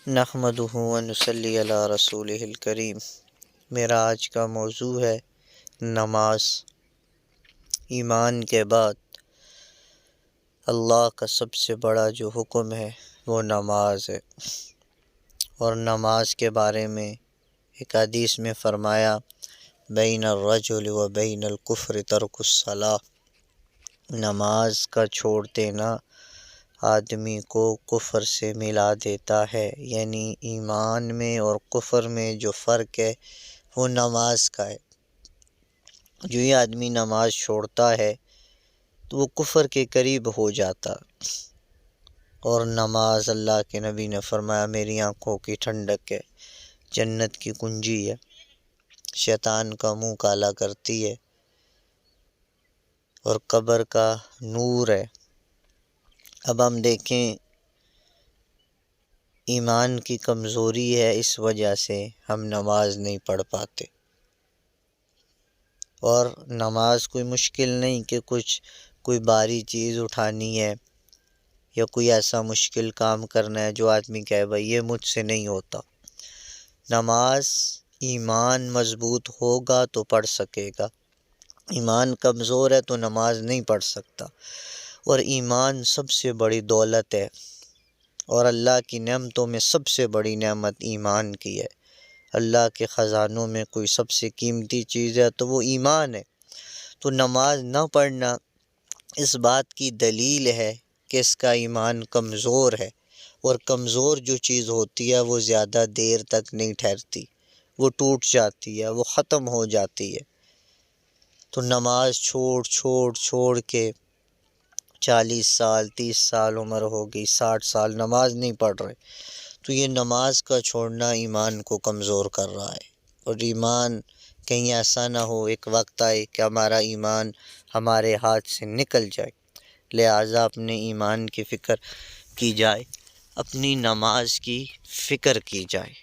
نحمدہ و نصلی علی رسولہ الکریم۔ میرا آج کا موضوع ہے نماز۔ ایمان کے بعد اللہ کا سب سے بڑا جو حکم ہے وہ نماز ہے، اور نماز کے بارے میں ایک حدیث میں فرمایا بین الرجل و بین الکفر ترک الصلاۃ، نماز کا چھوڑ دینا آدمی کو کفر سے ملا دیتا ہے، یعنی ایمان میں اور کفر میں جو فرق ہے وہ نماز کا ہے۔ جو یہ آدمی نماز چھوڑتا ہے تو وہ کفر کے قریب ہو جاتا، اور نماز اللہ کے نبی نے فرمایا میری آنکھوں کی ٹھنڈک ہے، جنت کی کنجی ہے، شیطان کا منہ کالا کرتی ہے، اور قبر کا نور ہے۔ اب ہم دیکھیں ایمان کی کمزوری ہے، اس وجہ سے ہم نماز نہیں پڑھ پاتے، اور نماز کوئی مشکل نہیں کہ کوئی بھاری چیز اٹھانی ہے یا کوئی ایسا مشکل کام کرنا ہے جو آدمی کہے بھائی یہ مجھ سے نہیں ہوتا۔ نماز ایمان مضبوط ہوگا تو پڑھ سکے گا، ایمان کمزور ہے تو نماز نہیں پڑھ سکتا۔ اور ایمان سب سے بڑی دولت ہے، اور اللہ کی نعمتوں میں سب سے بڑی نعمت ایمان کی ہے۔ اللہ کے خزانوں میں کوئی سب سے قیمتی چیز ہے تو وہ ایمان ہے۔ تو نماز نہ پڑھنا اس بات کی دلیل ہے کہ اس کا ایمان کمزور ہے، اور کمزور جو چیز ہوتی ہے وہ زیادہ دیر تک نہیں ٹھہرتی، وہ ٹوٹ جاتی ہے، وہ ختم ہو جاتی ہے۔ تو نماز چھوڑ کے 40 سال 30 سال عمر ہو گئی، 60 سال نماز نہیں پڑھ رہے، تو یہ نماز کا چھوڑنا ایمان کو کمزور کر رہا ہے۔ اور ایمان کہیں ایسا نہ ہو ایک وقت آئے کہ ہمارا ایمان ہمارے ہاتھ سے نکل جائے، لہٰذا اپنے ایمان کی فکر کی جائے، اپنی نماز کی فکر کی جائے،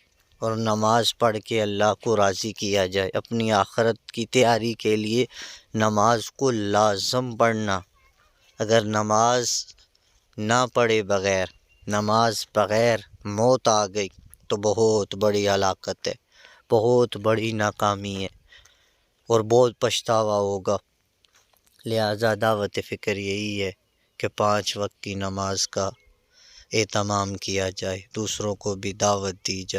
اور نماز پڑھ کے اللہ کو راضی کیا جائے۔ اپنی آخرت کی تیاری کے لیے نماز کو لازم پڑھنا۔ اگر نماز نہ پڑھے بغیر، نماز بغیر موت آ گئی تو بہت بڑی ہلاکت ہے، بہت بڑی ناکامی ہے، اور بہت پچھتاوا ہوگا۔ لہٰذا دعوت فکر یہی ہے کہ 5 وقت کی نماز کا اہتمام کیا جائے، دوسروں کو بھی دعوت دی جائے۔